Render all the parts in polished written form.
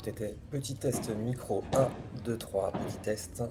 Petit test micro 1, 2, 3, petit test.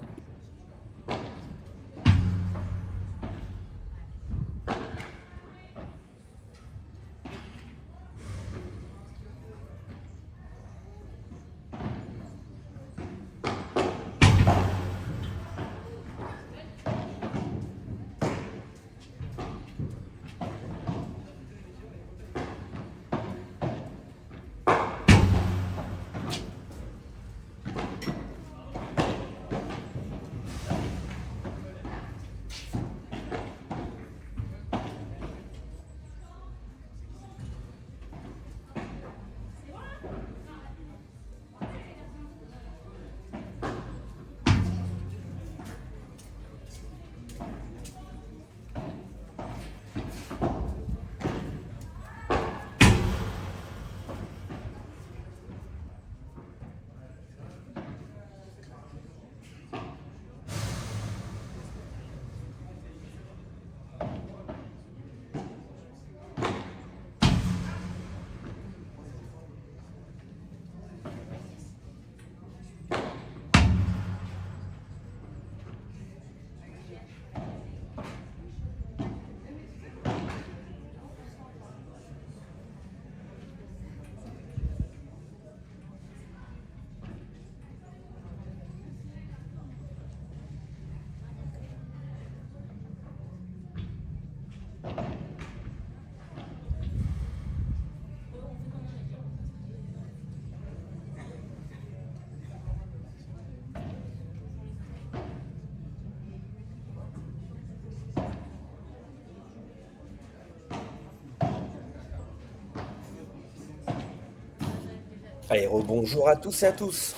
Allez, rebonjour à tous et à tous.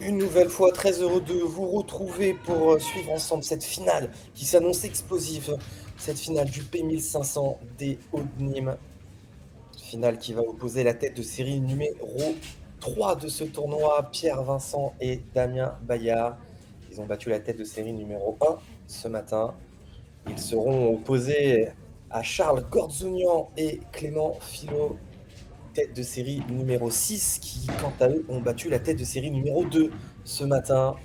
Une nouvelle fois, très heureux de vous retrouver pour suivre ensemble cette finale qui s'annonce explosive. Cette finale du P1500 des Hauts-de-Nîmes. Finale qui va opposer la tête de série numéro 3 de ce tournoi, Pierre Vincent et Damien Bayard. Ils ont battu la tête de série numéro 1 ce matin. Ils seront opposés à Charles Gorzounian et Clément Filot, tête de série numéro 6, qui, quant à eux, ont battu la tête de série numéro 2 ce matin.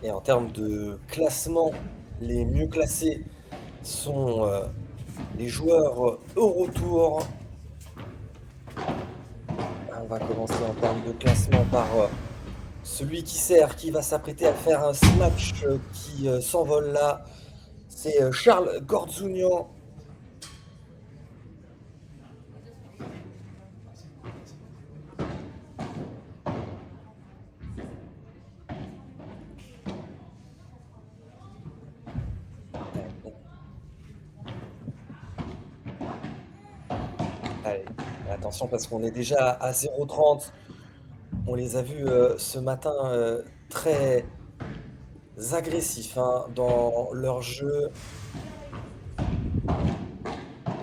Et en termes de classement, les mieux classés sont les joueurs Eurotour. On va commencer en termes de classement par celui qui va s'apprêter à faire un smash qui s'envole là. C'est Charles Gorzounian. Allez, attention parce qu'on est déjà à 0,30. On les a vus ce matin très agressifs hein, dans leur jeu.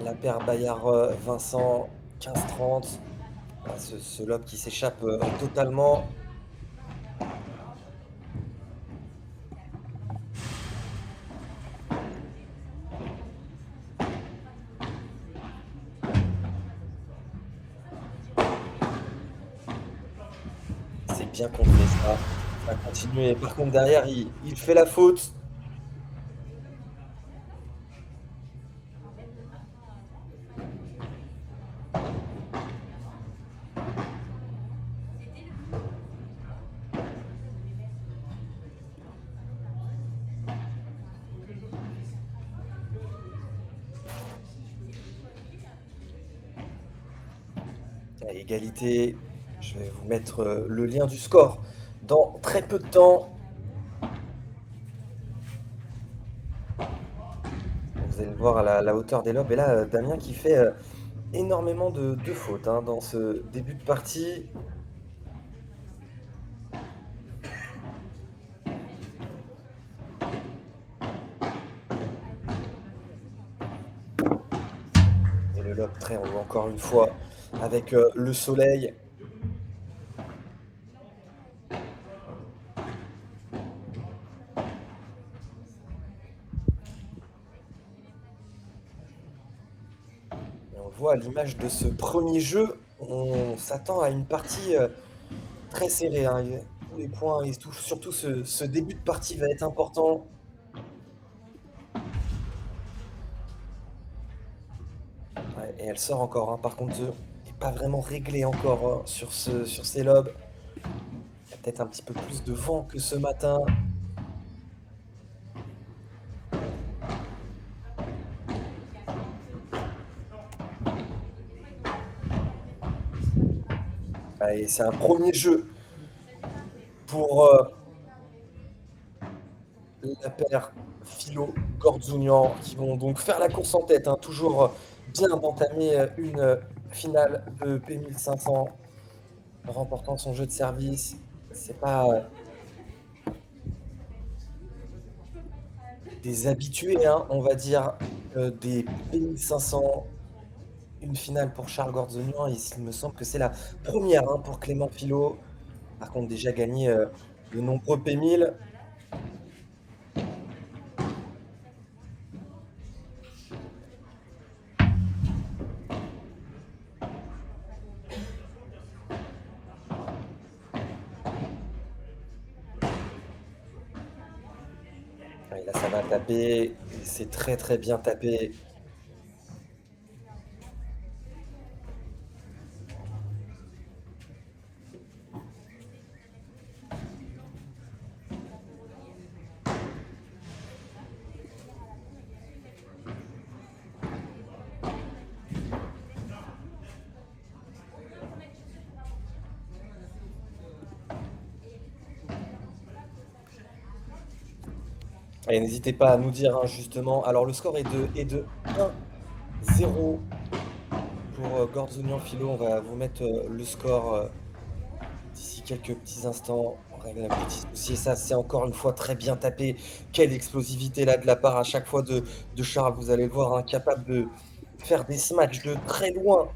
La paire Bayard-Vincent, 15-30. Ah, ce lob qui s'échappe totalement. C'est bien contré ça. Ça va continuer. Par contre, derrière, il fait la faute. À égalité, je vais vous mettre le lien du score dans très peu de temps. Vous allez le voir à la hauteur des lobes. Et là, Damien qui fait énormément de fautes hein, dans ce début de partie. lobes très haut encore une fois avec, le soleil. Et on le voit à l'image de ce premier jeu, on s'attend à une partie, très serrée, hein. Et tous les points et tout surtout ce début de partie va être important. Ouais et elle sort encore, hein, par contre, est pas vraiment réglé encore, hein, sur ces lobes. Il y a peut-être un petit peu plus de vent que ce matin. Allez, c'est un premier jeu pour, la paire Filo-Gordzounian qui vont donc faire la course en tête, hein, toujours, bien d'entamer, une, finale de P1500 en remportant son jeu de service. C'est pas, des habitués, hein, on va dire, des P1500. Une finale pour Charles Gordzounian et il me semble que c'est la première, hein, pour Clément Filot. Par contre déjà gagné, de nombreux P1000. Ouais, là ça va taper et c'est très, très bien tapé. Et n'hésitez pas à nous dire, hein, justement alors le score est de 1-0 pour, Gordzounian Filot. On va vous mettre, le score, d'ici quelques petits instants. On règle un petit souci et ça, c'est encore une fois très bien tapé. Quelle explosivité là de la part à chaque fois de Charles, vous allez le voir, hein, capable de faire des smashs de très loin.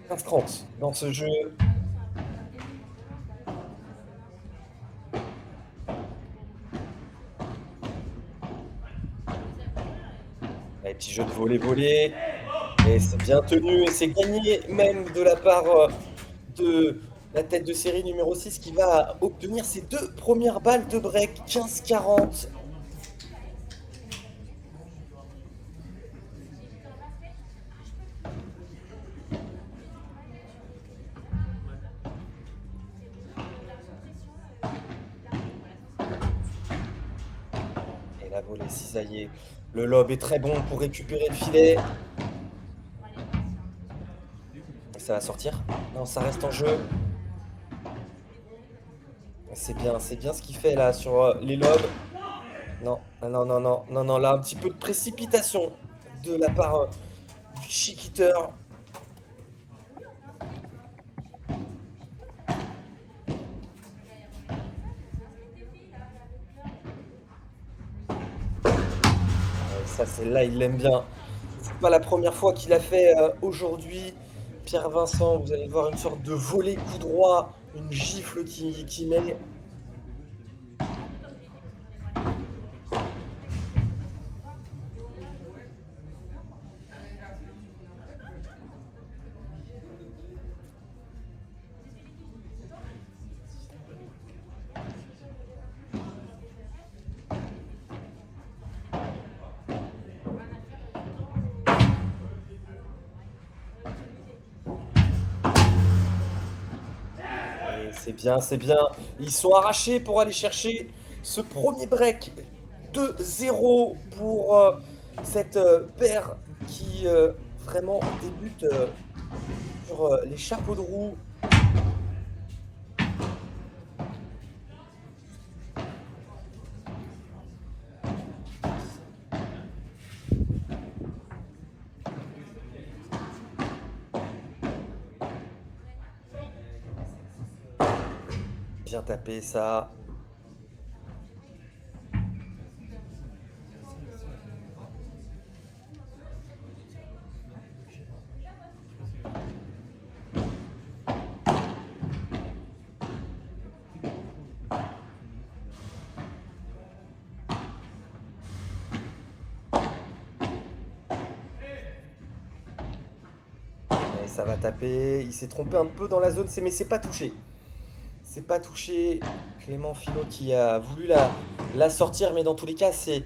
15-30 dans ce jeu. Allez, petit jeu de volley et c'est bien tenu et c'est gagné même de la part, de la tête de série numéro 6 qui va obtenir ses 2 premières balles de break, 15-40. Et la volée cisaillée. Le lob est très bon pour récupérer le filet. Ça va sortir? Non, ça reste en jeu. C'est bien ce qu'il fait là sur, les lobes. Non, ah non, non, non, non, non, là, un petit peu de précipitation de la part, du chiquiteur. Ça, c'est là, il l'aime bien. C'est pas la première fois qu'il a fait, aujourd'hui. Pierre Vincent, vous allez voir une sorte de volée coup droit, une gifle qui met. Et c'est bien, c'est bien. Ils sont arrachés pour aller chercher ce premier break. 2-0 pour, cette, paire qui, vraiment débute, sur, les chapeaux de roue. Bien tapé ça. ça va taper. Il s'est trompé un peu dans la zone, mais c'est pas touché. C'est pas touché. Clément Filot qui a voulu la sortir, mais dans tous les cas, c'est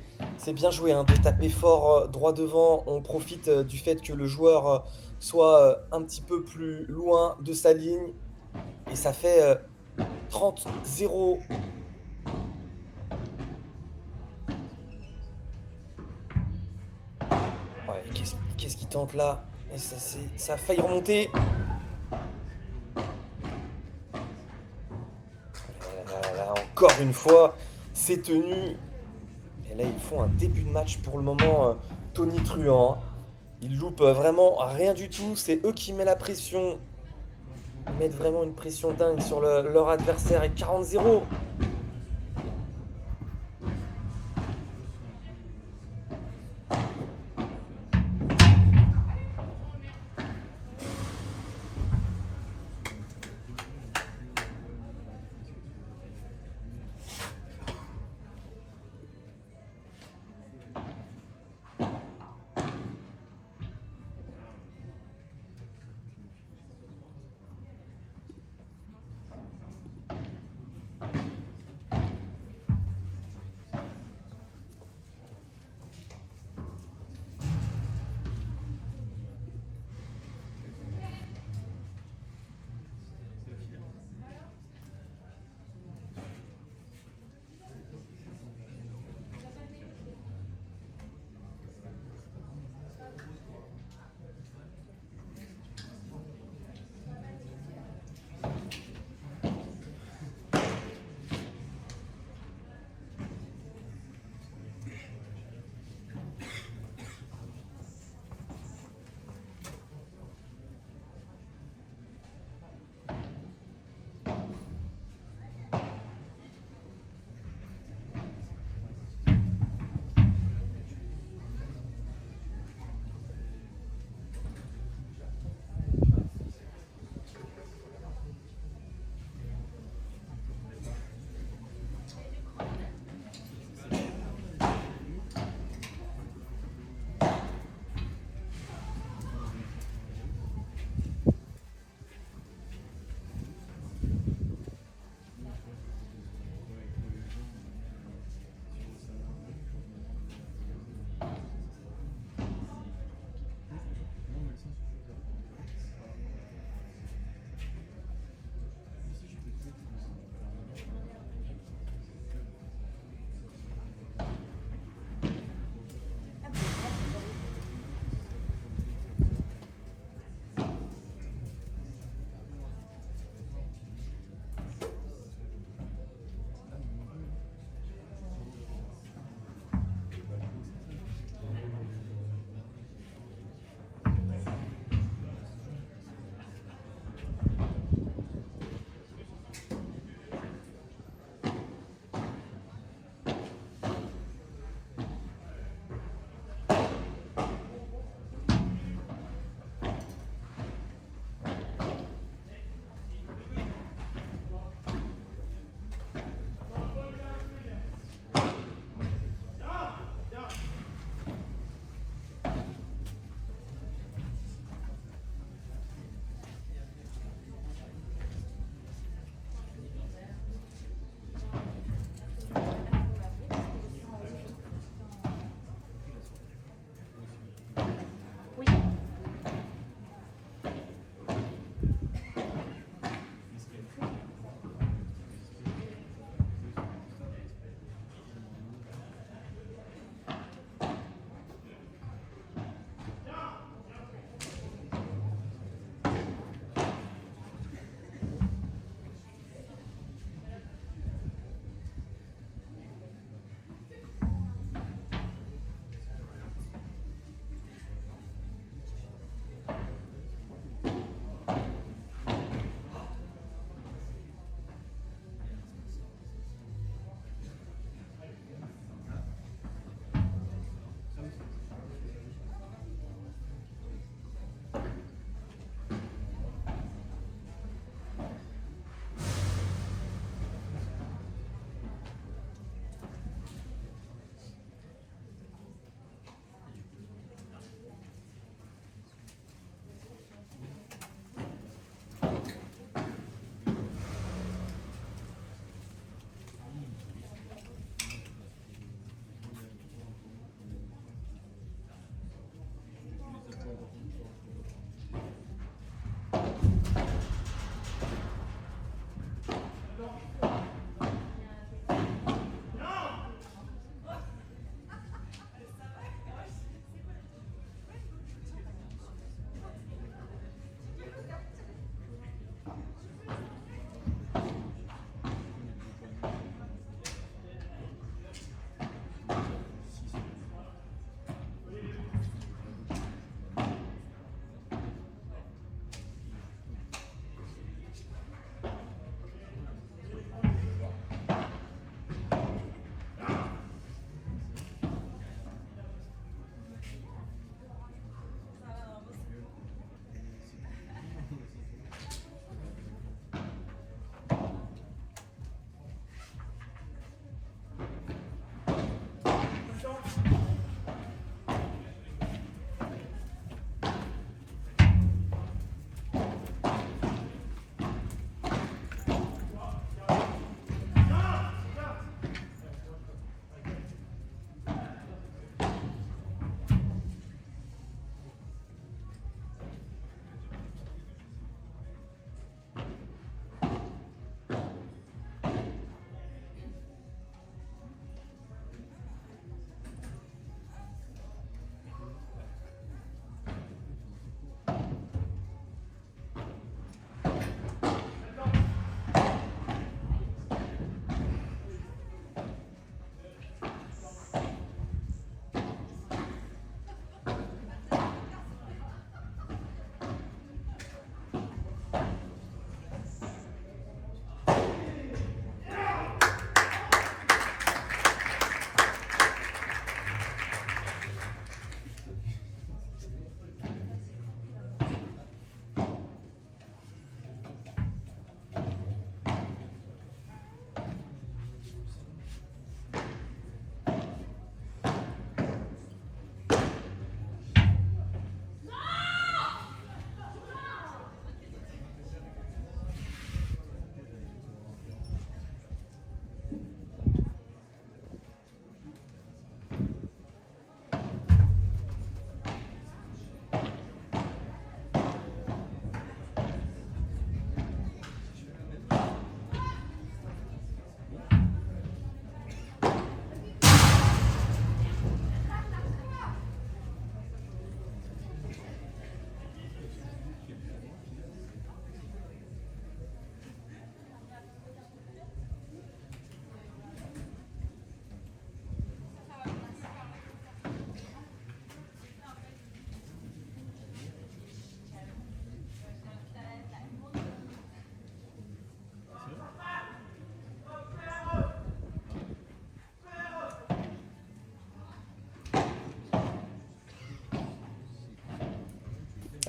bien joué hein, de taper fort droit devant. On profite du fait que le joueur soit un petit peu plus loin de sa ligne. Et ça fait 30-0. Ouais, qu'est-ce qu'il tente là? Et ça a failli remonter. Là, encore une fois, c'est tenu. Et là, ils font un début de match pour le moment tonitruant, hein. Ils loupent vraiment rien du tout. C'est eux qui mettent la pression. Ils mettent vraiment une pression dingue sur leur adversaire. Et 40-0.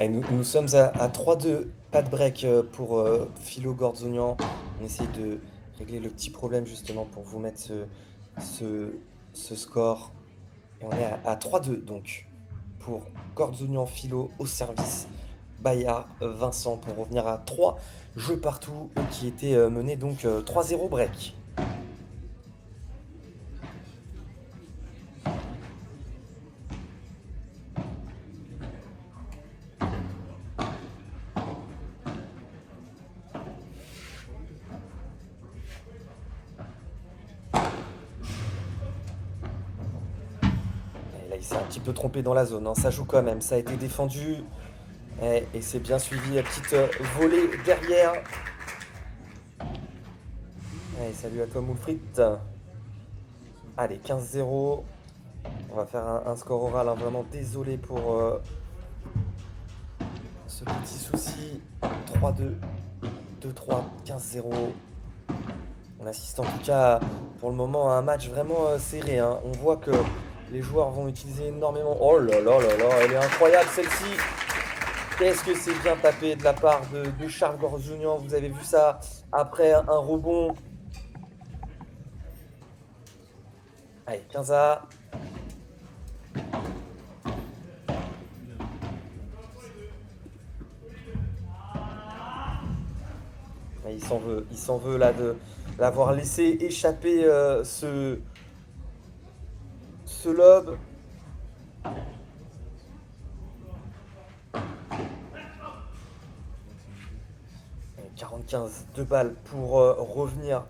Allez, nous sommes à 3-2, pas de break pour Philo Gordonian. On essaye de régler le petit problème justement pour vous mettre ce, ce score. Et on est à 3-2 donc pour Gordonian Philo au service. Bayard, Vincent pour revenir à 3 jeux partout qui étaient menés donc 3-0 break. Et là, il s'est un petit peu trompé dans la zone, hein. Ça joue quand même, ça a été défendu. Et c'est bien suivi, la petite volée derrière. Allez, salut à toi Moulfrit. Allez, 15-0. On va faire un score oral, hein. Vraiment désolé pour ce petit souci. 3-2, 2-3, 15-0. On assiste en tout cas pour le moment à un match vraiment serré, hein. On voit que les joueurs vont utiliser énormément. Oh là là là là, elle est incroyable celle-ci. Qu'est-ce que c'est bien tapé de la part de Charles Gordonian. Vous avez vu ça après un rebond. Allez, 15-A. Il s'en veut là de l'avoir laissé échapper ce lob. 45, 2 balles pour revenir.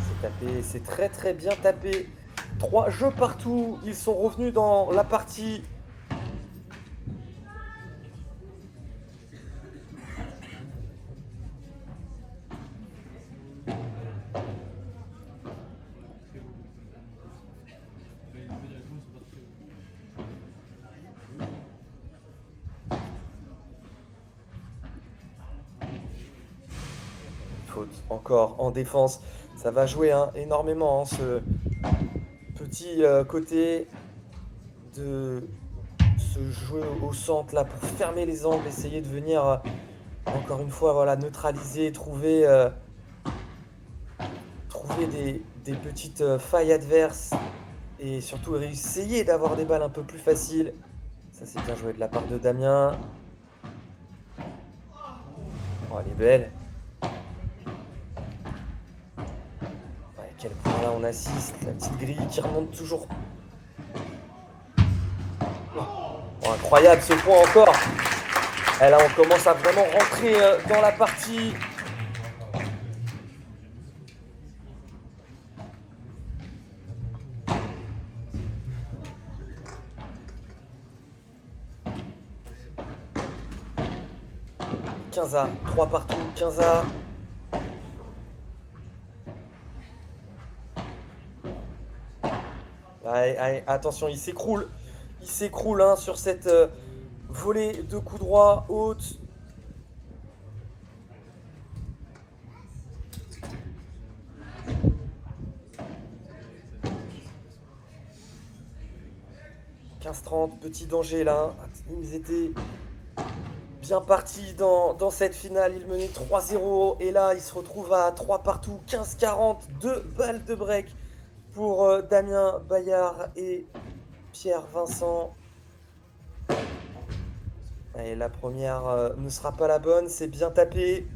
C'est tapé, c'est très très bien tapé. 3 jeux partout, ils sont revenus dans la partie. Faute encore en défense. Ça va jouer hein, énormément, hein, ce petit côté de ce jeu au centre là pour fermer les angles, essayer de venir encore une fois voilà, neutraliser, trouver des petites failles adverses et surtout essayer d'avoir des balles un peu plus faciles. Ça c'est bien joué de la part de Damien. Oh, elle est belle. Ouais, quel point là on assiste, la petite grille qui remonte toujours. Oh, incroyable ce point encore. Et là on commence à vraiment rentrer dans la partie. « 15A, 3 partout, 15A. Allez, allez, attention, il s'écroule. Il s'écroule hein, sur cette volée de coups droits haute. « 15-30, petit danger là. Ils étaient bien partis dans cette finale. Ils menaient 3-0. Et là, ils se retrouvent à 3 partout. 15-40, 2 balles de break pour Damien Bayard et Pierre Vincent. Et la première ne sera pas la bonne. C'est bien tapé.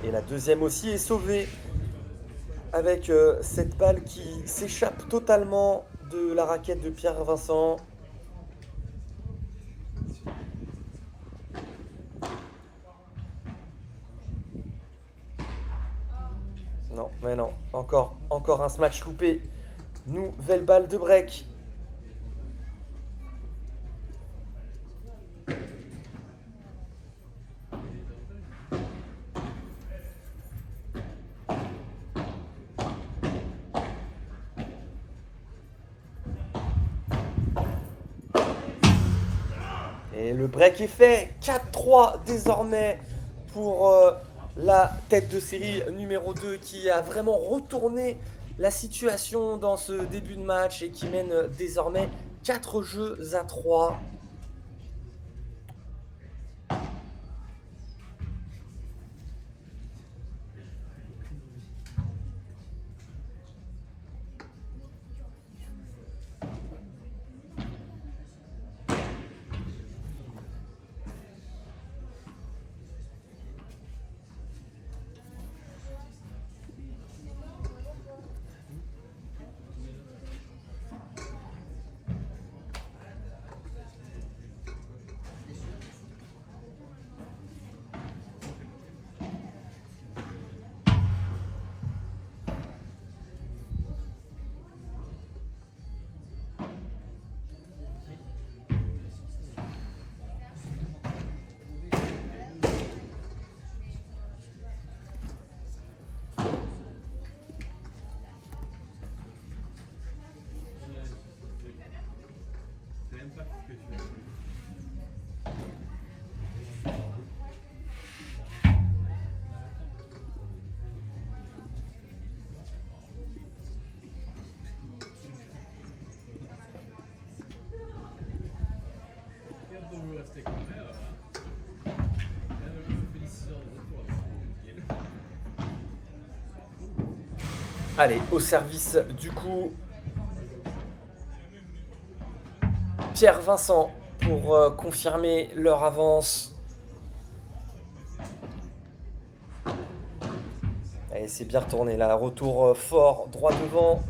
Et la deuxième aussi est sauvée avec cette balle qui s'échappe totalement de la raquette de Pierre Vincent. Non, mais non, encore un smash loupé. Nouvelle balle de break. Et le break est fait. 4-3 désormais pour la tête de série numéro 2 qui a vraiment retourné la situation dans ce début de match et qui mène désormais 4 jeux à 3. Allez, au service du coup, Pierre Vincent pour confirmer leur avance. Allez, c'est bien retourné là, retour fort, droit devant.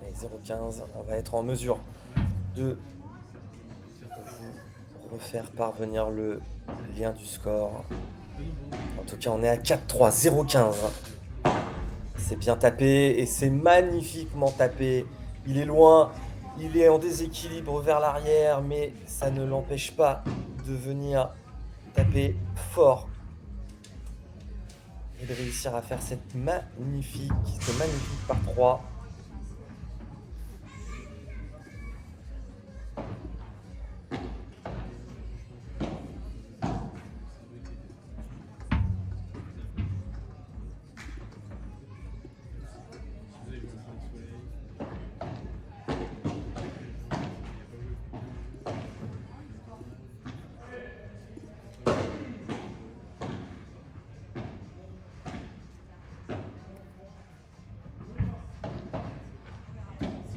Allez, 0,15, on va être en mesure de vous refaire parvenir le lien du score. En tout cas, on est à 4-3, 0,15. C'est bien tapé et c'est magnifiquement tapé. Il est loin, il est en déséquilibre vers l'arrière, mais ça ne l'empêche pas de venir taper fort et de réussir à faire ce magnifique par 3.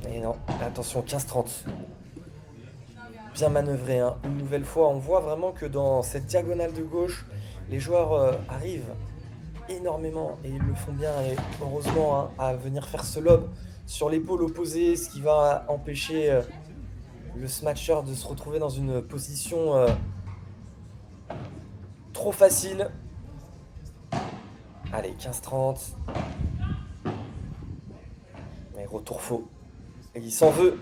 Et non, attention, 15-30. Bien manœuvré, hein. Une nouvelle fois, on voit vraiment que dans cette diagonale de gauche, les joueurs arrivent énormément et ils le font bien et heureusement hein, à venir faire ce lob sur l'épaule opposée, ce qui va empêcher le smasher de se retrouver dans une position trop facile. Allez, 15-30. Mais retour faux. Et il s'en veut.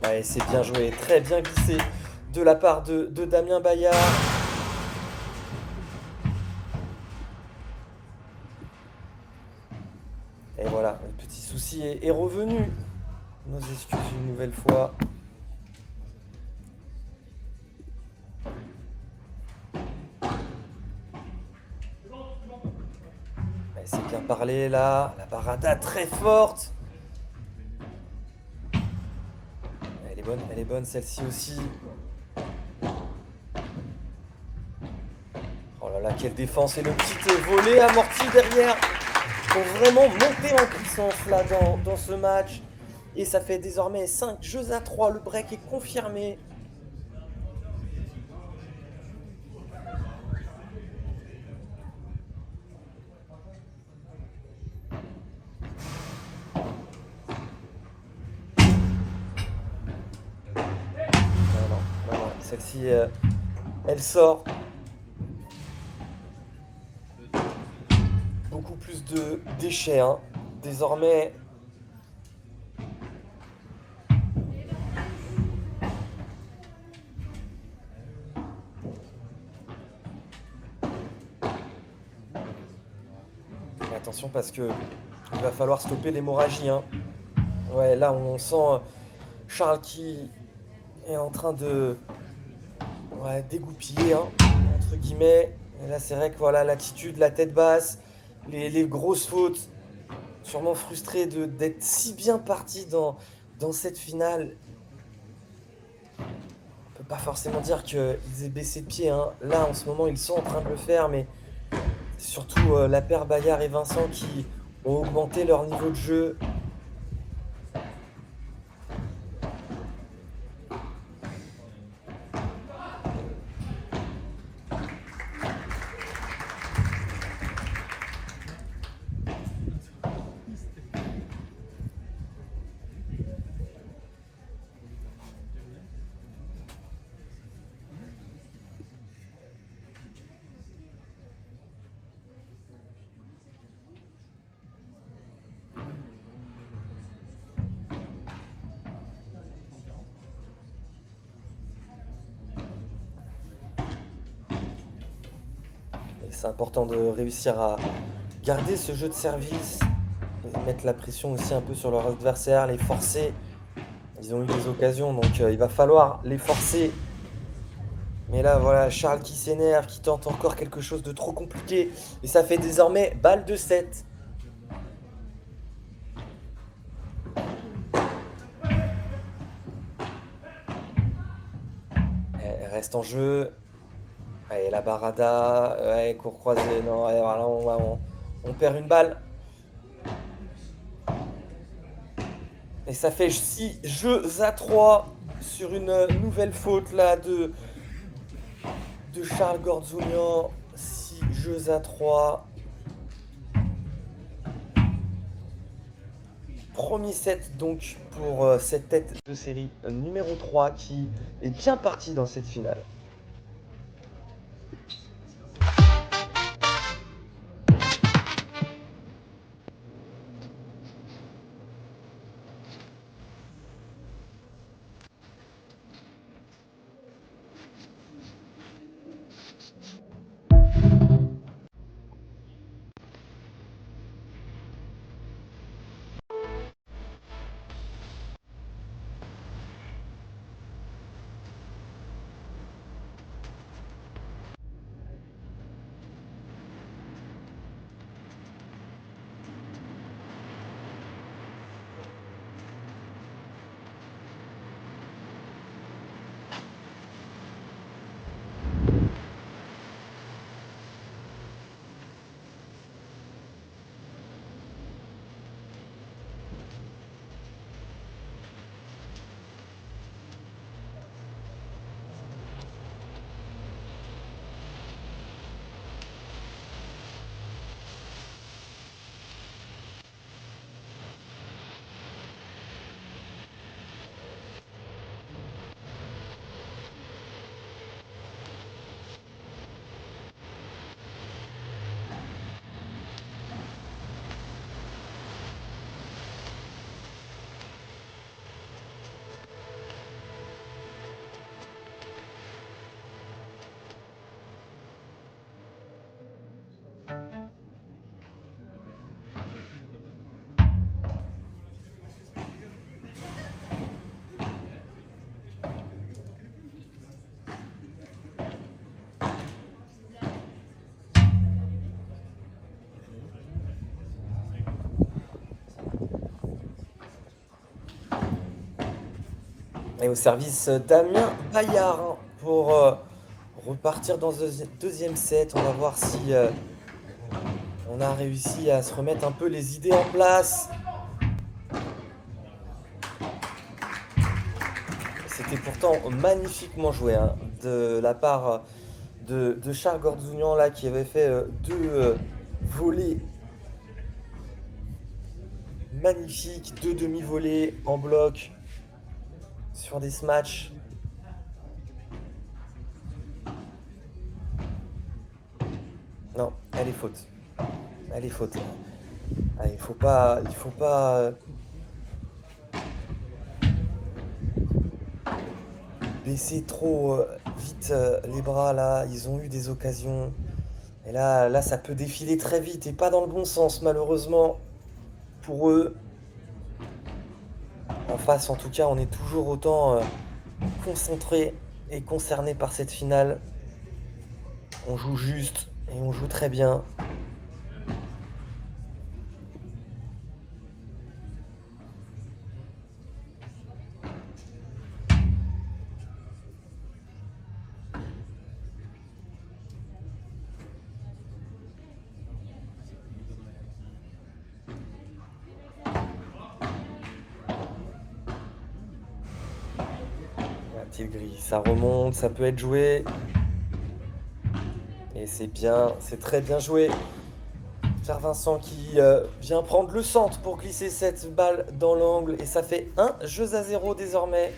Ouais, c'est bien joué, très bien glissé de la part de Damien Bayard. Et voilà, le petit souci est revenu. Nos excuses une nouvelle fois. C'est bien parlé là, la parada très forte. Elle est bonne celle-ci aussi. Oh là là, quelle défense et le petit volet amorti derrière pour vraiment monter en puissance là dans ce match. Et ça fait désormais 5 jeux à 3, le break est confirmé. Celle-ci, elle sort. Beaucoup plus de déchets, hein. Désormais, attention parce que il va falloir stopper l'hémorragie, hein. Ouais, là on sent Charles qui est en train de, ouais, dégoupiller, hein, entre guillemets. Et là c'est vrai que voilà, l'attitude, la tête basse, les grosses fautes, sûrement frustré d'être si bien parti dans cette finale. On peut pas forcément dire qu'ils aient baissé de pied, hein. Là en ce moment ils sont en train de le faire, mais c'est surtout la paire Bayard et Vincent qui ont augmenté leur niveau de jeu. Et c'est important de réussir à garder ce jeu de service, et mettre la pression aussi un peu sur leur adversaire, les forcer. Ils ont eu des occasions, donc il va falloir les forcer. Mais là, voilà, Charles qui s'énerve, qui tente encore quelque chose de trop compliqué. Et ça fait désormais balle de 7. Elle reste en jeu. Allez, la barada. Ouais, court croisé. Non, ouais, voilà, on perd une balle. Et ça fait 6 jeux à 3 sur une nouvelle faute là de Charles Gorzounian. 6 jeux à 3. Premier set donc pour cette tête de série numéro 3 qui est bien partie dans cette finale. Et au service Damien Bayard, hein, pour repartir dans ce deuxième set. On va voir si on a réussi à se remettre un peu les idées en place. C'était pourtant magnifiquement joué, hein, de la part de Charles Gorzounian là qui avait fait deux volées magnifiques, deux demi-volées en bloc sur des smatchs. Elle est faute. Elle est faute. Ah, il faut pas baisser trop vite les bras là. Ils ont eu des occasions. Et là, ça peut défiler très vite et pas dans le bon sens, malheureusement pour eux. En face, en tout cas, on est toujours autant concentré et concerné par cette finale. On joue juste et on joue très bien. La petite grille, ça remonte, ça peut être joué. Et c'est bien, c'est très bien joué. Pierre Vincent qui vient prendre le centre pour glisser cette balle dans l'angle. Et ça fait 1-0 désormais.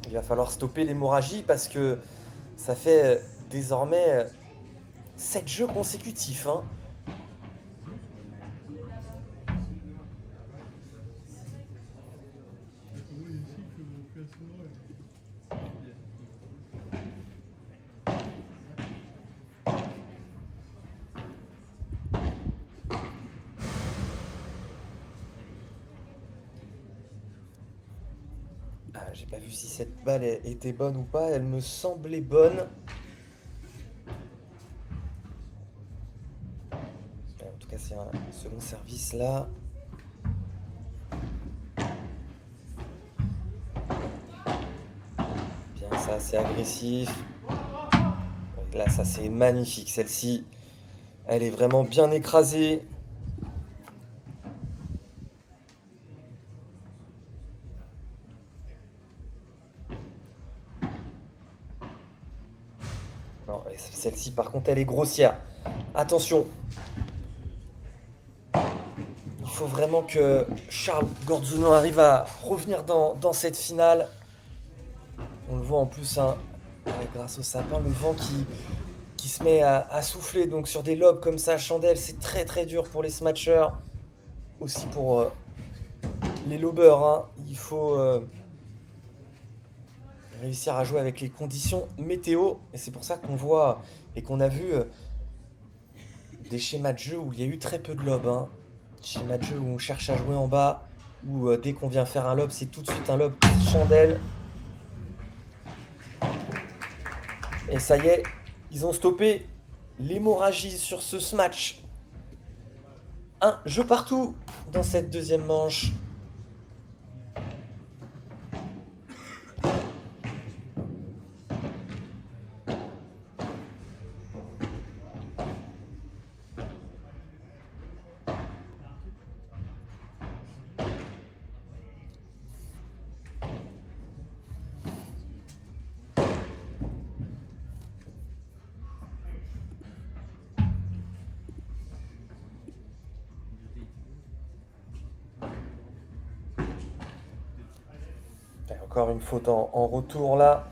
Il va falloir stopper l'hémorragie parce que ça fait désormais 7 jeux consécutifs, hein. Ah, j'ai pas vu si cette balle était bonne ou pas. Elle me semblait bonne. En tout cas, c'est un second service là. Bien, ça, c'est agressif. Et là, ça, c'est magnifique. Celle-ci, elle est vraiment bien écrasée. Non, et celle-ci, par contre, elle est grossière. Attention. Il faut vraiment que Charles Gorzuno arrive à revenir dans cette finale. On le voit en plus, hein, grâce au sapin, le vent qui se met à souffler. Donc sur des lobes comme ça, chandelle, c'est très très dur pour les smatchers. Aussi pour les lobeurs, hein. Il faut réussir à jouer avec les conditions météo. Et c'est pour ça qu'on voit et qu'on a vu des schémas de jeu où il y a eu très peu de lobes, hein. Schéma de jeu où on cherche à jouer en bas, où dès qu'on vient faire un lob, c'est tout de suite un lob chandelle. Et ça y est, ils ont stoppé l'hémorragie sur ce match. Un jeu partout dans cette deuxième manche. Et encore une faute en retour là.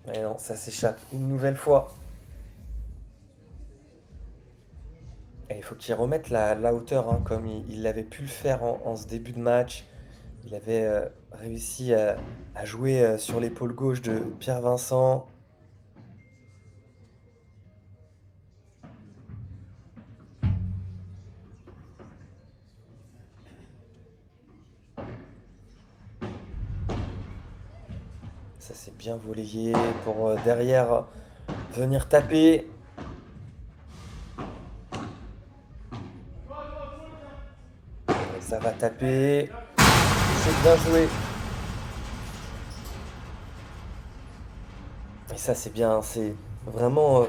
Mais non, ça s'échappe une nouvelle fois. Et il faut qu'il remette la hauteur, hein, comme il avait pu le faire en ce début de match. Il avait réussi à jouer sur l'épaule gauche de Pierre Vincent. Ça c'est bien volleyé pour derrière venir taper. Et ça va taper. C'est bien joué. Et ça c'est bien, c'est vraiment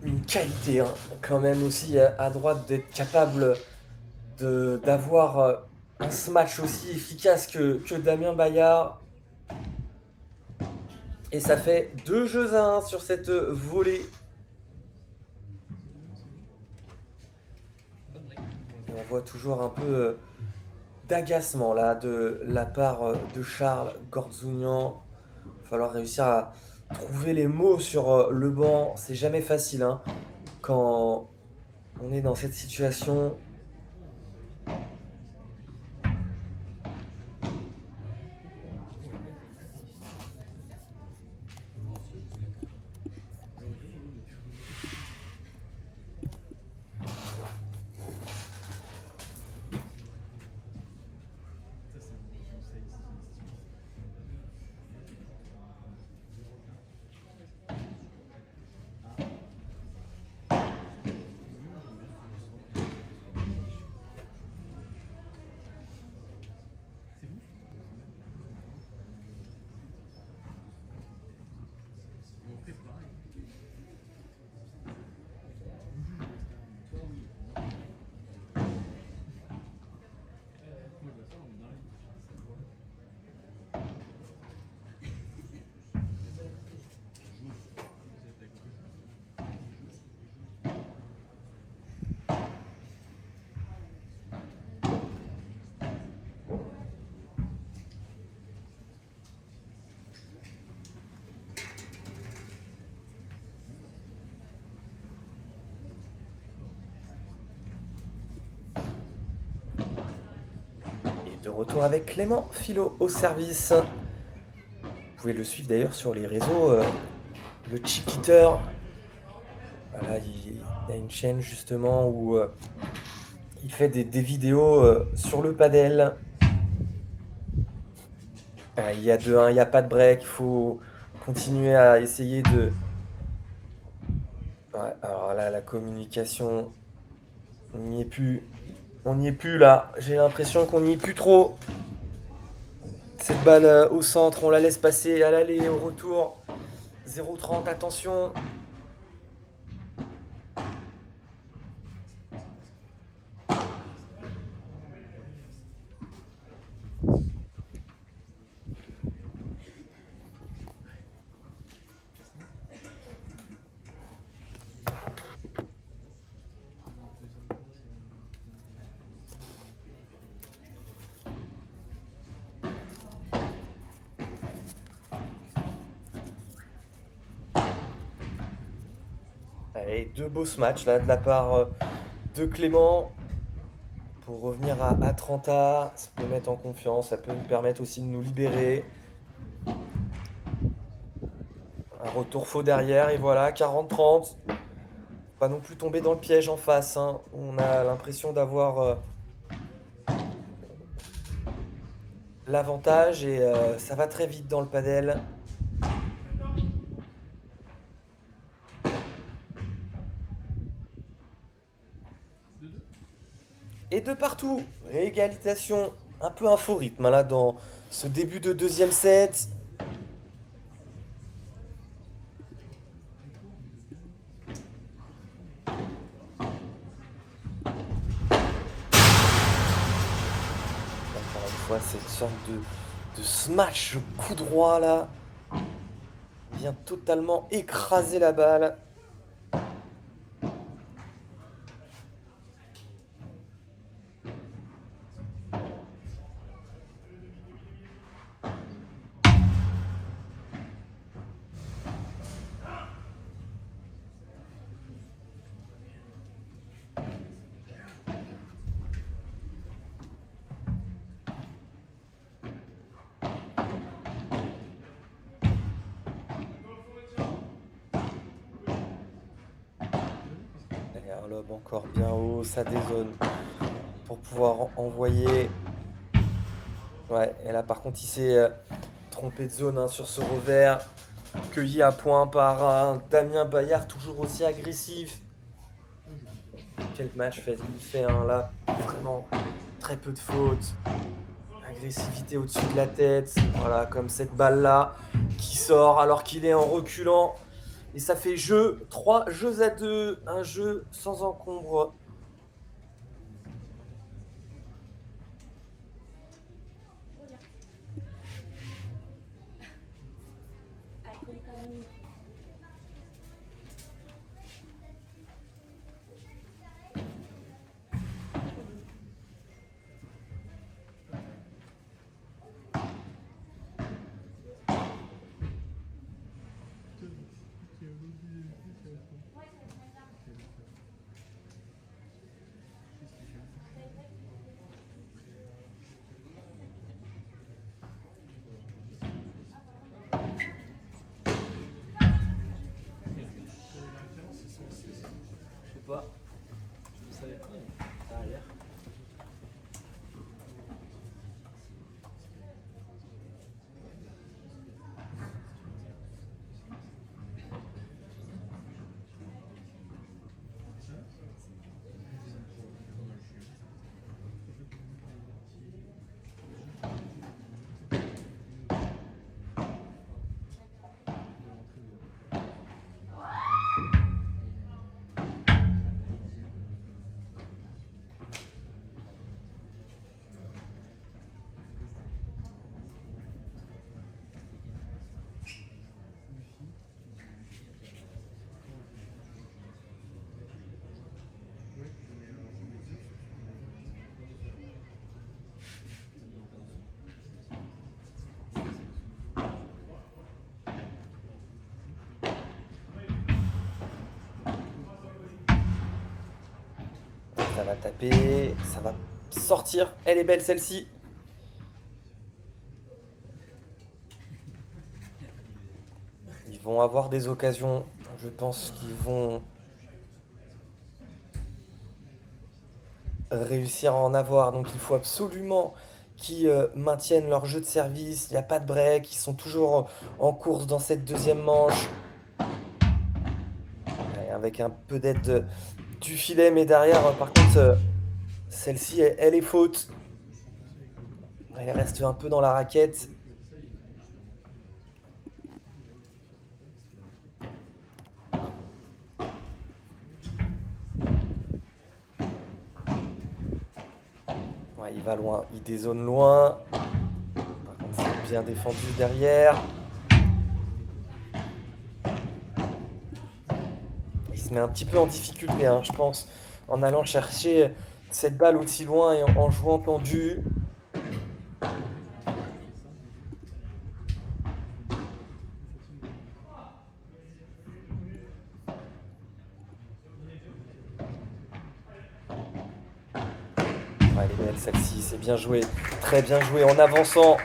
une qualité hein, quand même aussi à droite d'être capable d'avoir un smash aussi efficace que Damien Bayard. Et ça fait 2 jeux à 1 sur cette volée. Et on voit toujours un peu d'agacement là de la part de Charles Gorzounian. Il va falloir réussir à trouver les mots sur le banc. C'est jamais facile hein, quand on est dans cette situation. De retour avec Clément Philo au service. Vous pouvez le suivre d'ailleurs sur les réseaux, le Chiquiteur. Voilà, il a une chaîne justement où il fait des vidéos sur le padel. Il y a 2-1, il n'y a pas de break, il faut continuer à essayer de... Ouais, alors là, la communication, on n'y est plus. On n'y est plus là, j'ai l'impression qu'on n'y est plus trop. Cette balle au centre, on la laisse passer à l'aller et au retour. 0,30, attention. Allez, 2 beaux matchs là de la part de Clément. Pour revenir à 30A, ça peut mettre en confiance, ça peut nous permettre aussi de nous libérer. Un retour faux derrière et voilà, 40-30. Pas non plus tomber dans le piège en face. Hein. On a l'impression d'avoir l'avantage et ça va très vite dans le padel. Et de partout, réégalisation, un peu un faux rythme hein, là dans ce début de deuxième set. Encore une fois, cette sorte de smash coup droit là vient totalement écraser la balle. Et un lob encore bien haut, ça dézone pour pouvoir envoyer. Ouais, et là par contre il s'est trompé de zone hein, sur ce revers. Cueilli à point par un Damien Bayard, toujours aussi agressif. Quel match il fait hein, là, vraiment très peu de fautes. Agressivité au-dessus de la tête. Voilà, comme cette balle là qui sort alors qu'il est en reculant. Et ça fait jeu, 3 jeux à 2, un jeu sans encombre. Je sais pas, je savais pas, mais ça a l'air. Ça va taper, ça va sortir. Elle est belle celle-ci. Ils vont avoir des occasions. Je pense qu'ils vont réussir à en avoir. Donc il faut absolument qu'ils maintiennent leur jeu de service. Il n'y a pas de break. Ils sont toujours en course dans cette deuxième manche. Ouais, avec un peu d'aide du filet, mais derrière, par contre, celle-ci, elle est faute. Elle reste un peu dans la raquette. Ouais, il va loin, il dézone loin. Par contre, c'est bien défendu derrière. Il se met un petit peu en difficulté, hein, je pense, en allant chercher cette balle aussi loin et en jouant tendu. Ouais, elle est belle celle-ci, c'est bien joué, très bien joué en avançant.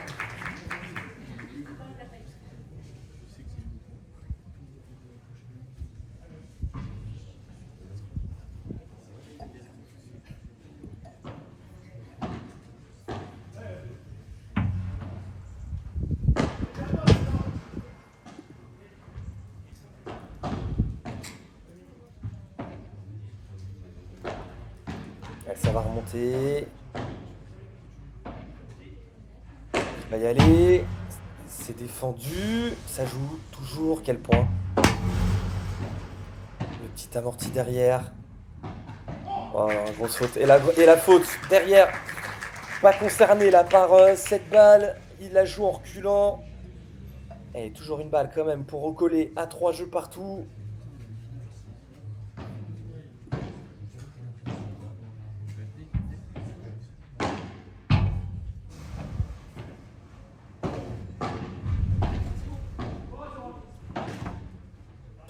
Ça va remonter. Il va y aller. C'est défendu. Ça joue toujours. Quel point. Le petit amorti derrière. Oh, grosse faute. Et la faute derrière. Pas concerné là par cette balle. Il la joue en reculant. Et toujours une balle quand même pour recoller à 3 jeux partout.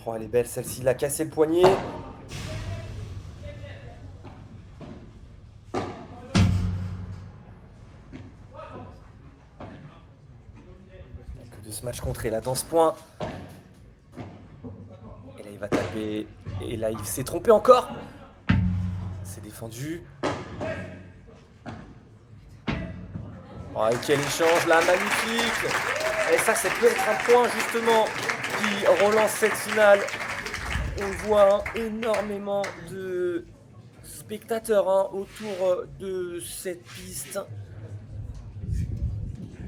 Oh, elle est belle celle-ci. Il a cassé le poignet. Que de ce match contré là dans ce point. Et là il va taper. Et là il s'est trompé encore. C'est défendu. Oh, et quel échange là, magnifique. Et ça peut être un point justement qui relance cette finale. On voit hein, énormément de spectateurs hein, autour de cette piste.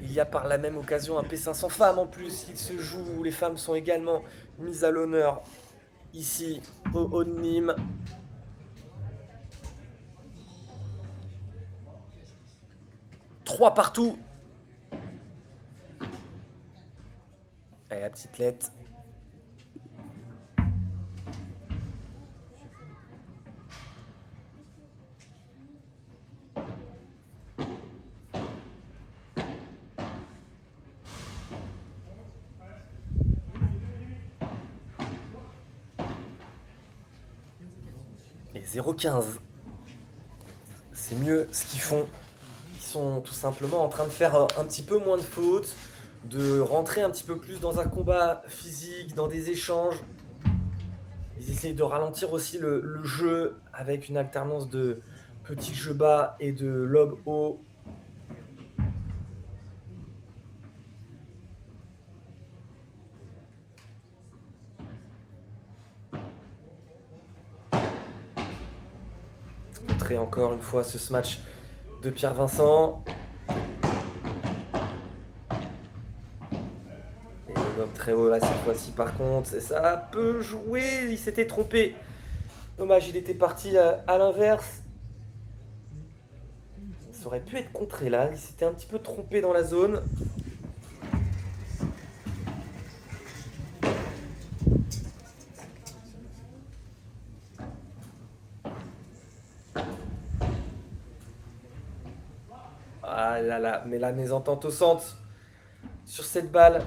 Il y a par la même occasion un P500 femmes en plus. Il se joue, où les femmes sont également mises à l'honneur ici au Haut de Nîmes. Trois partout. Allez, la petite lettre. Et 0,15. C'est mieux ce qu'ils font. Ils sont tout simplement en train de faire un petit peu moins de fautes, de rentrer un petit peu plus dans un combat physique, dans des échanges. Ils essayent de ralentir aussi le jeu avec une alternance de petits jeux bas et de lob haut. Montrer encore une fois ce smash de Pierre Vincent. Et le lob très haut là cette fois-ci par contre. Ça peut jouer, il s'était trompé. Dommage, il était parti à l'inverse. Ça aurait pu être contré là, il s'était un petit peu trompé dans la zone. Ah là là, mais la mésentente au centre sur cette balle.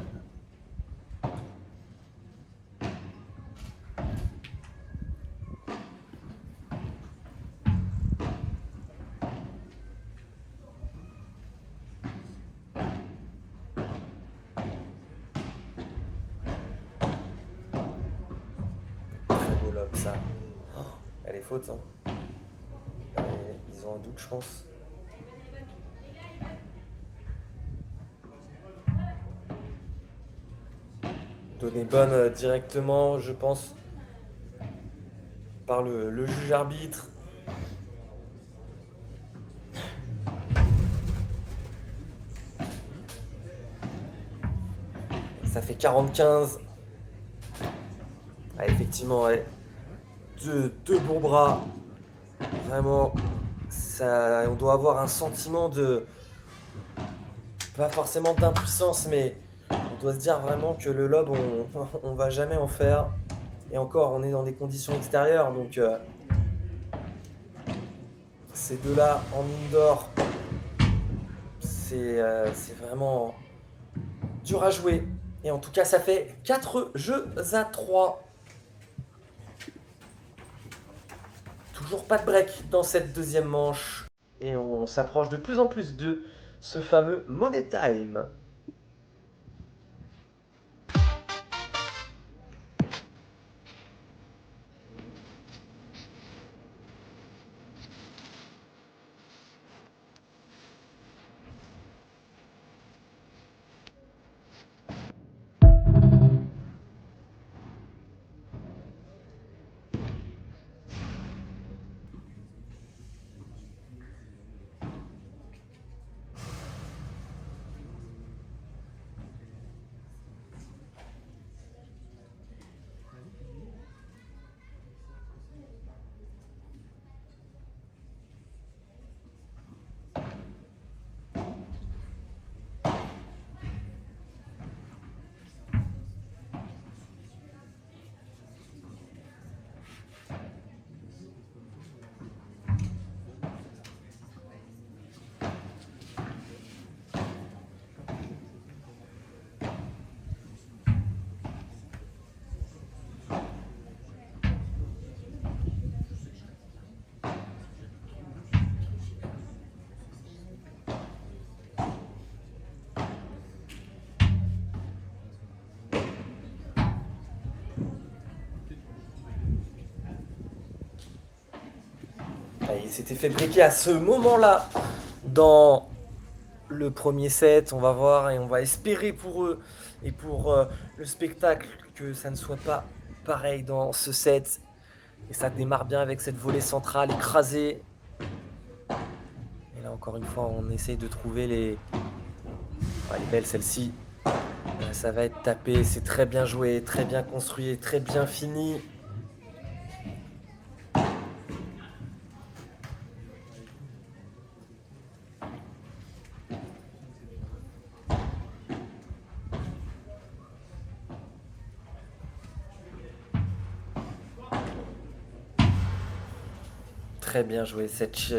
Très beau lob ça. Oh, elle est faute, hein. Ils ont un doute, je pense. Donnée bonne directement, je pense, par le juge arbitre. Ça fait 40-15. Ah, effectivement, ouais. Deux bons bras. Vraiment, ça, on doit avoir un sentiment de... Pas forcément d'impuissance, mais on doit se dire vraiment que le lob, on va jamais en faire. Et encore, on est dans des conditions extérieures, donc ces deux-là en indoor, c'est vraiment dur à jouer. Et en tout cas, ça fait 4 jeux à 3. Toujours pas de break dans cette deuxième manche. Et on s'approche de plus en plus de ce fameux Money Time. Il s'était fait briquer à ce moment-là dans le premier set. On va voir et on va espérer pour eux et pour le spectacle que ça ne soit pas pareil dans ce set. Et ça démarre bien avec cette volée centrale écrasée. Et là, encore une fois, on essaye de trouver Ah, elle est belle celle-ci. Ça va être tapé, c'est très bien joué, très bien construit, très bien fini. Très bien joué cette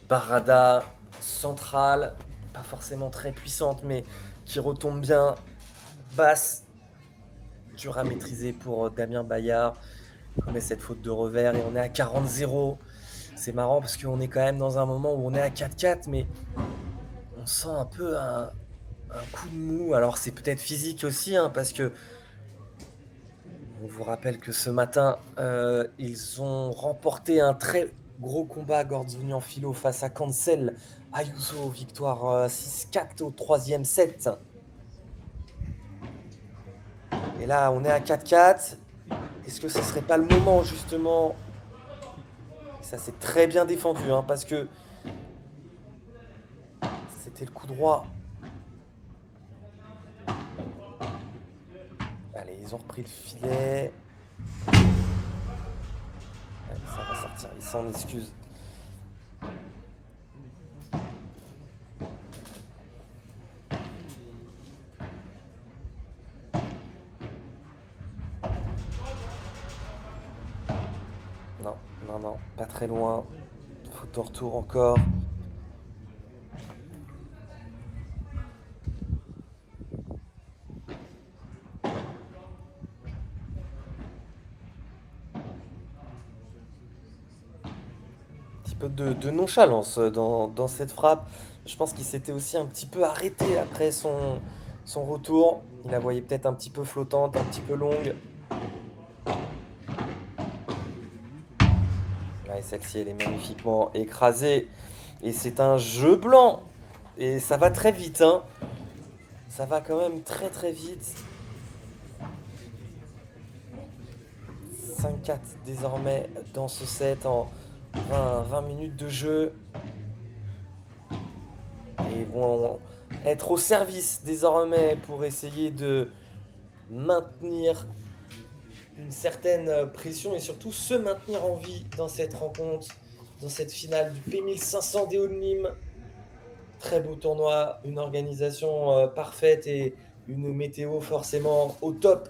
barrada centrale, pas forcément très puissante, mais qui retombe bien, basse, dur à maîtriser pour Damien Bayard. Il commet cette faute de revers et on est à 40-0. C'est marrant parce qu'on est quand même dans un moment où on est à 4-4, mais on sent un peu un coup de mou. Alors c'est peut-être physique aussi, hein, parce que on vous rappelle que ce matin, ils ont remporté un très gros combat Gordini en philo face à Cancel Ayuso, victoire, 6-4 au troisième set. Et là, on est à 4-4. Est-ce que ce serait pas le moment justement, ça c'est très bien défendu, hein, parce que c'était le coup droit. Allez, ils ont repris le filet. Ouais, ça va sortir, il s'en excuse. Non, non, non, pas très loin. Faute de retour encore. Petit peu de nonchalance dans cette frappe. Je pense qu'il s'était aussi un petit peu arrêté après son retour. Il la voyait peut-être un petit peu flottante, un petit peu longue. Ouais, celle-ci, elle est magnifiquement écrasée. Et c'est un jeu blanc. Et ça va très vite, hein. Ça va quand même très très vite. 5-4 désormais dans ce set en 20 minutes de jeu. Et ils vont être au service désormais pour essayer de maintenir une certaine pression et surtout se maintenir en vie dans cette rencontre, dans cette finale du P1500 des Hauts-de-Nîmes. Très beau tournoi, une organisation parfaite et une météo forcément au top.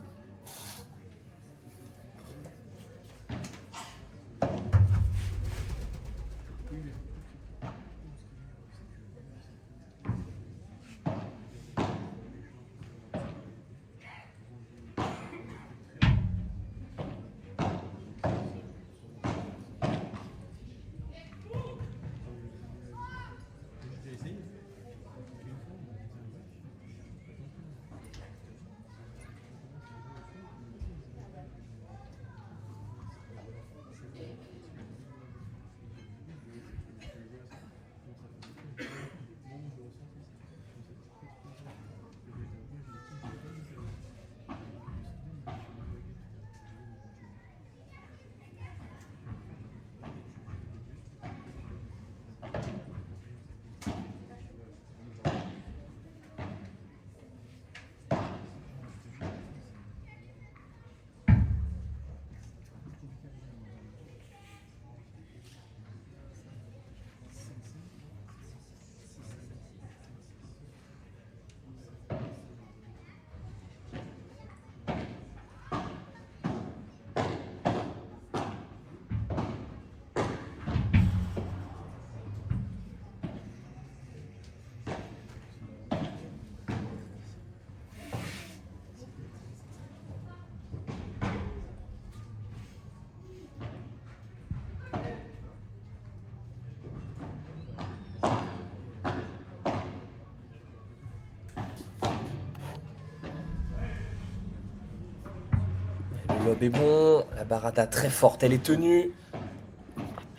Le lob est bon, la barada très forte, elle est tenue.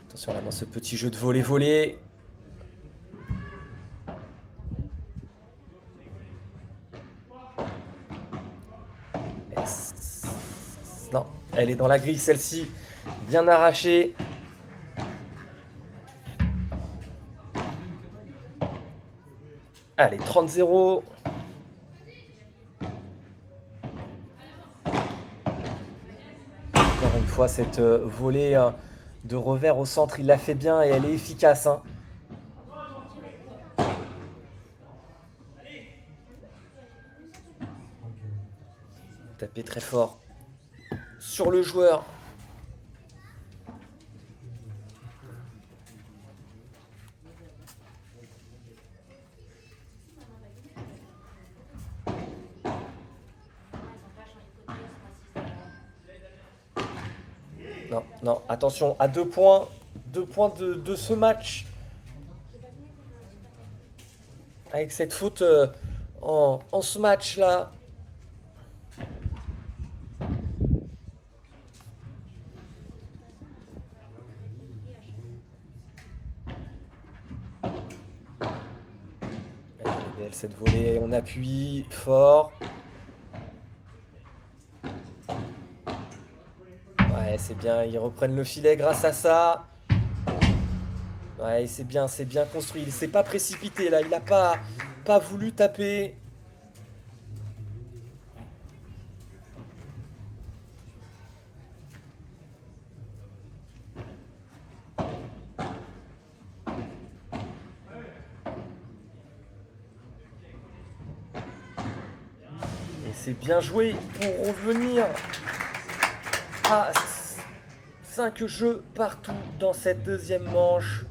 Attention là dans ce petit jeu de volley-volley. Non, elle est dans la grille celle-ci, bien arrachée. Allez, 30-0. fois, cette volée de revers au centre, il l'a fait bien et elle est efficace, hein. Tapé très fort sur le joueur. Non, non, attention, à 2 points. 2 points de ce match. Avec cette faute en ce match-là. Elle est belle cette volée, on appuie fort. Ouais, c'est bien, ils reprennent le filet grâce à ça. Ouais, c'est bien construit. Il s'est pas précipité là, il a pas voulu taper. Et c'est bien joué pour revenir à 5 jeux partout dans cette deuxième manche.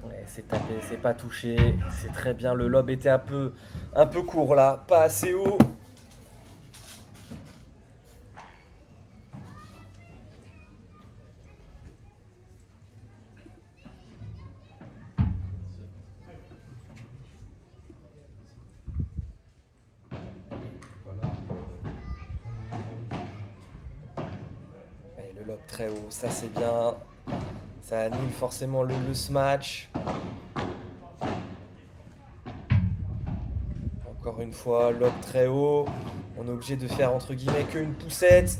Ouais, c'est tapé, c'est pas touché. C'est très bien. Le lob était un peu court là, pas assez haut. Ouais, le lob très haut, ça c'est bien. Ça annule forcément le smash. Encore une fois, lob très haut. On est obligé de faire entre guillemets qu'une poussette.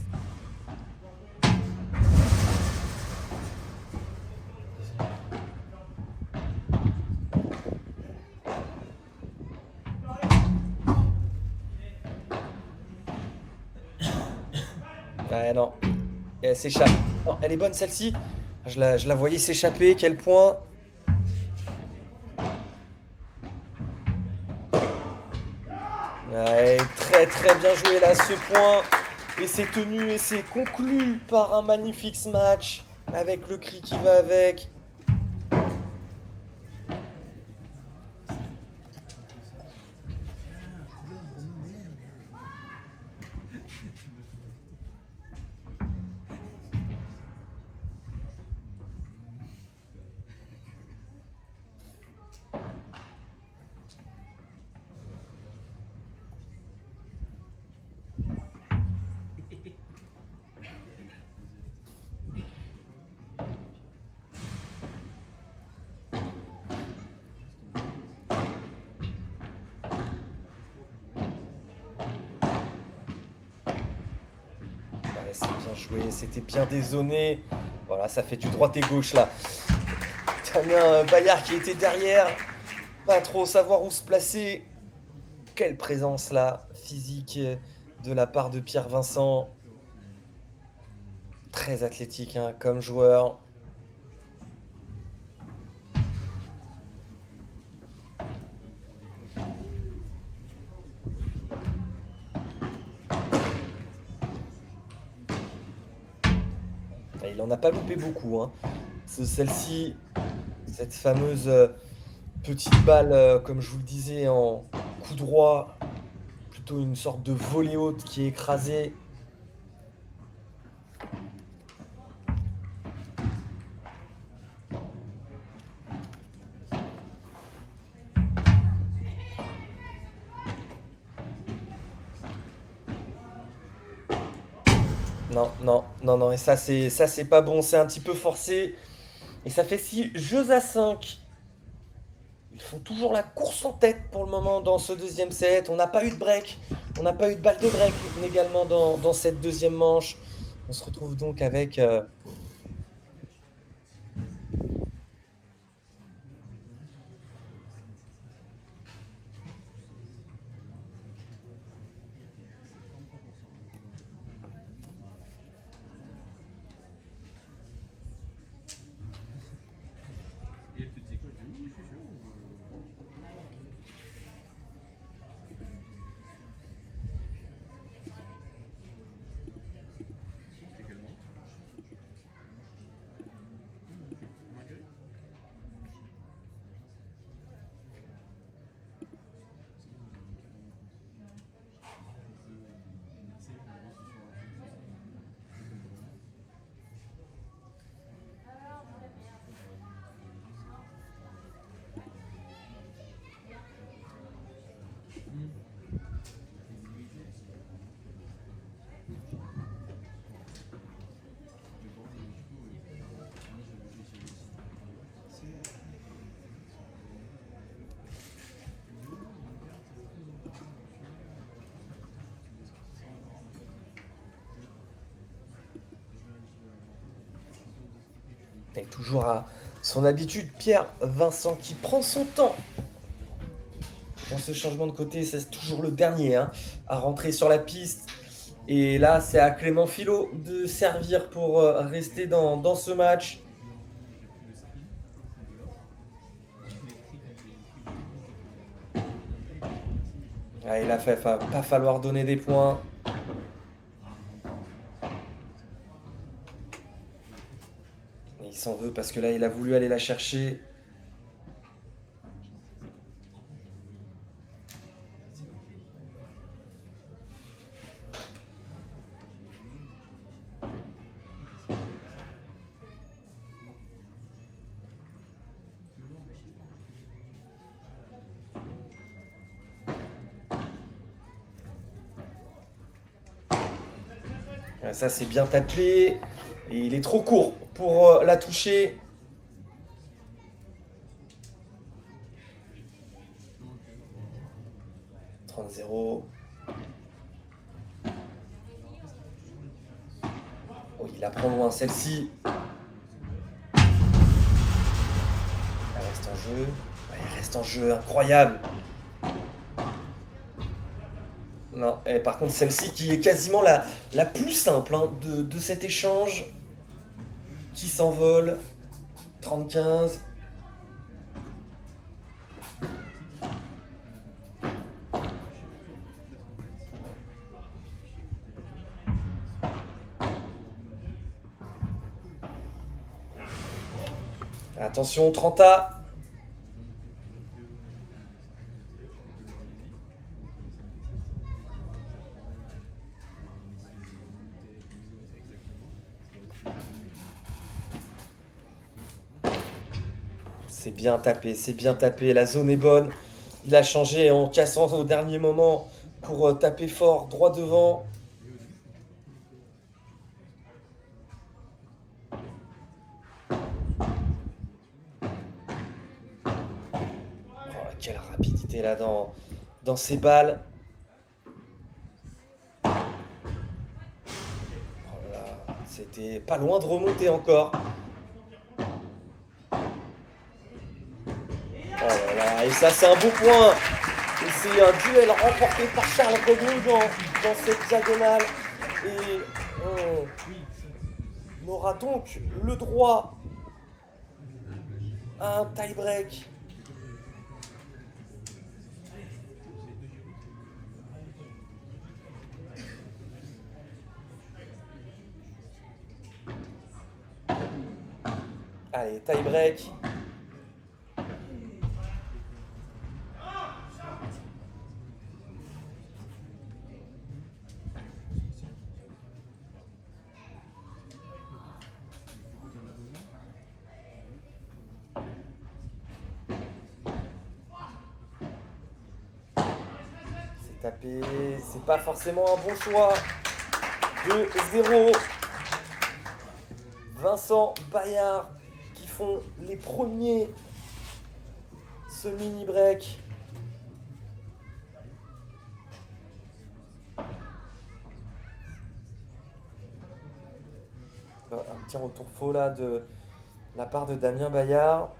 Ouais, non. Et elle s'échappe. Non, elle est bonne celle-ci. Je la voyais s'échapper. Quel point. Ouais, très très bien joué là ce point. Et c'est tenu et c'est conclu par un magnifique smash. Avec le cri qui va avec. Ouais, c'est bien joué, c'était bien dézonné. Voilà, ça fait du droite et gauche là. Damien Bayard qui était derrière, pas trop savoir où se placer. Quelle présence là, physique de la part de Pierre Vincent. Très athlétique hein, comme joueur. Et il en a pas loupé beaucoup, hein. Celle-ci, cette fameuse petite balle, comme je vous le disais, en coup droit, plutôt une sorte de volée haute qui est écrasée. Non, non, non, non, et ça c'est pas bon, c'est un petit peu forcé. Et ça fait 6 jeux à 5. Ils font toujours la course en tête pour le moment dans ce deuxième set. On n'a pas eu de break. On n'a pas eu de balle de break également dans cette deuxième manche. On se retrouve donc avec et toujours à son habitude, Pierre Vincent qui prend son temps dans ce changement de côté. C'est toujours le dernier hein, à rentrer sur la piste. Et là, c'est à Clément Philo de servir pour rester dans ce match. Ah, il a fait, va pas falloir donner des points. Et il s'en veut parce que là, il a voulu aller la chercher. Ça, c'est bien tapé. Et il est trop court pour la toucher. « 30-0. » Oh, il la prend loin, celle-ci. Elle reste en jeu. Ouais, elle reste en jeu, incroyable. Non, et par contre, celle-ci qui est quasiment la plus simple hein, de cet échange. Qui s'envole. 30-15. Attention, 30A. C'est bien tapé, c'est bien tapé. La zone est bonne. Il a changé en cassant au dernier moment pour taper fort, droit devant. Oh, quelle rapidité là dans ces balles. Oh là, c'était pas loin de remonter encore. Oh là là, et ça c'est un beau point. Et c'est un duel remporté par Charles Renaud dans cette diagonale. Et on aura donc le droit à un tie-break. Allez, tie-break. C'est tapé, c'est pas forcément un bon choix. 2-0. Vincent Bayard qui font les premiers ce mini break. Un petit retour faux là de la part de Damien Bayard.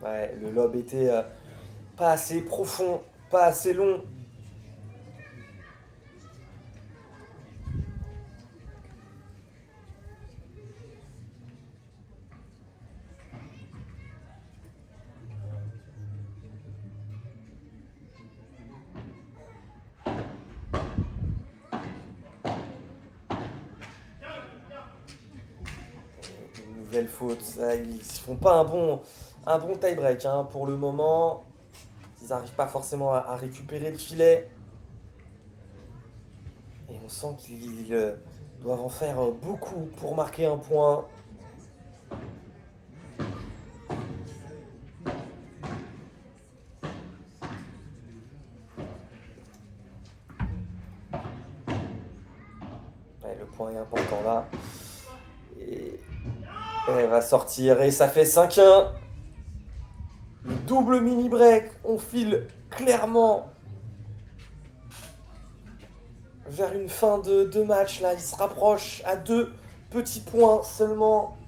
Ouais, le lob était pas assez profond, pas assez long. Une nouvelle faute. Ça, ils font pas un bon tie-break hein, pour le moment. Ils n'arrivent pas forcément à récupérer le filet. Et on sent qu'ils doivent en faire beaucoup pour marquer un point. Ouais, le point est important là. Et elle va sortir et ça fait 5-1. Le double mini break. On file clairement vers une fin de match là. Il se rapproche à 2 petits points seulement.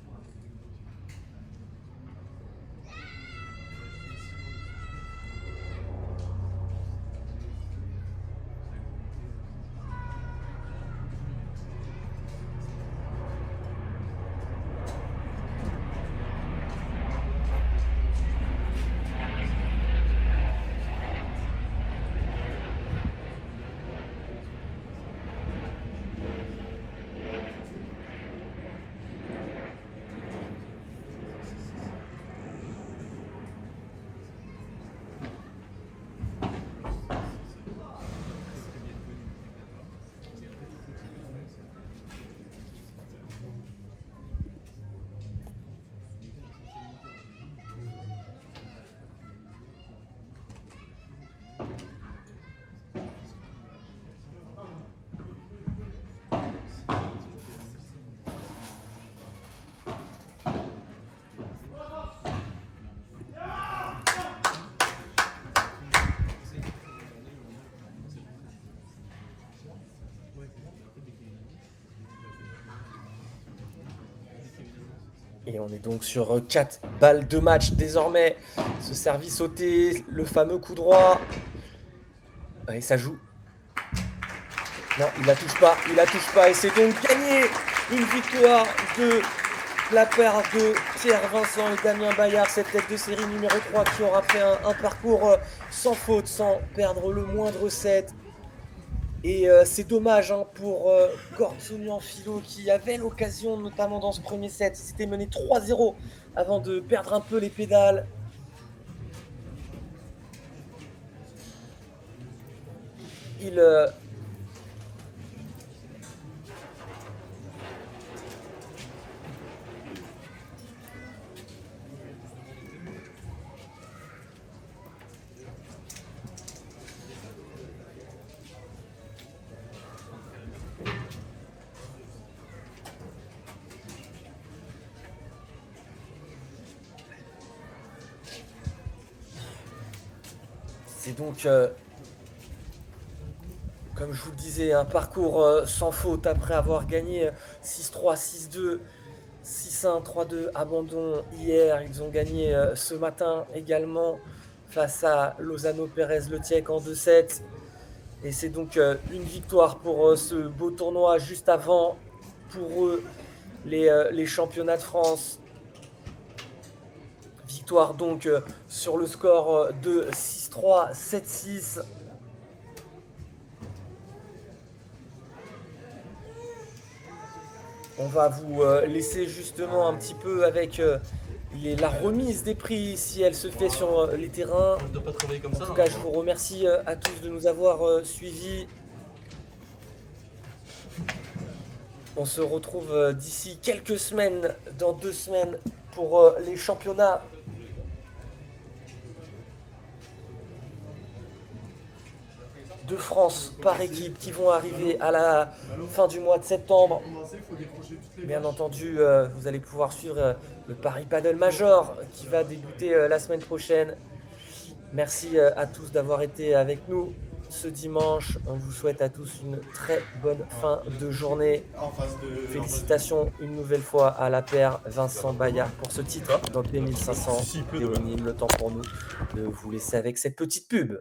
Et on est donc sur 4 balles de match désormais. Ce service ôté, le fameux coup droit. Et ça joue. Non, il la touche pas, il la touche pas. Et c'est donc gagné une victoire de la paire de Pierre Vincent et Damien Bayard, cette tête de série numéro 3 qui aura fait un parcours sans faute, sans perdre le moindre set. Et c'est dommage hein, pour Gortsonian Philo qui avait l'occasion, notamment dans ce premier set. Il s'était mené 3-0 avant de perdre un peu les pédales. Il C'est donc, comme je vous le disais, un parcours sans faute après avoir gagné 6-3, 6-2, 6-1, 3-2, abandon hier. Ils ont gagné ce matin également face à Lozano Pérez-Le Tiec en 2-7. Et c'est donc une victoire pour ce beau tournoi juste avant, pour eux, les championnats de France. Victoire donc sur le score de 6-3, 7-6. On va vous laisser justement un petit peu avec la remise des prix, si elle se fait sur les terrains. On ne doit pas travailler comme En ça. tout cas, je vous remercie à tous de nous avoir suivis. On se retrouve d'ici quelques semaines, dans 2 semaines, pour les championnats de France par équipe qui vont arriver à la fin du mois de septembre. Bien entendu, vous allez pouvoir suivre le Paris Paddle Major qui va débuter la semaine prochaine. Merci à tous d'avoir été avec nous ce dimanche. On vous souhaite à tous une très bonne fin de journée. Félicitations une nouvelle fois à la paire Vincent Bayard pour ce titre dans le P1500. Léonine, le temps pour nous de vous laisser avec cette petite pub.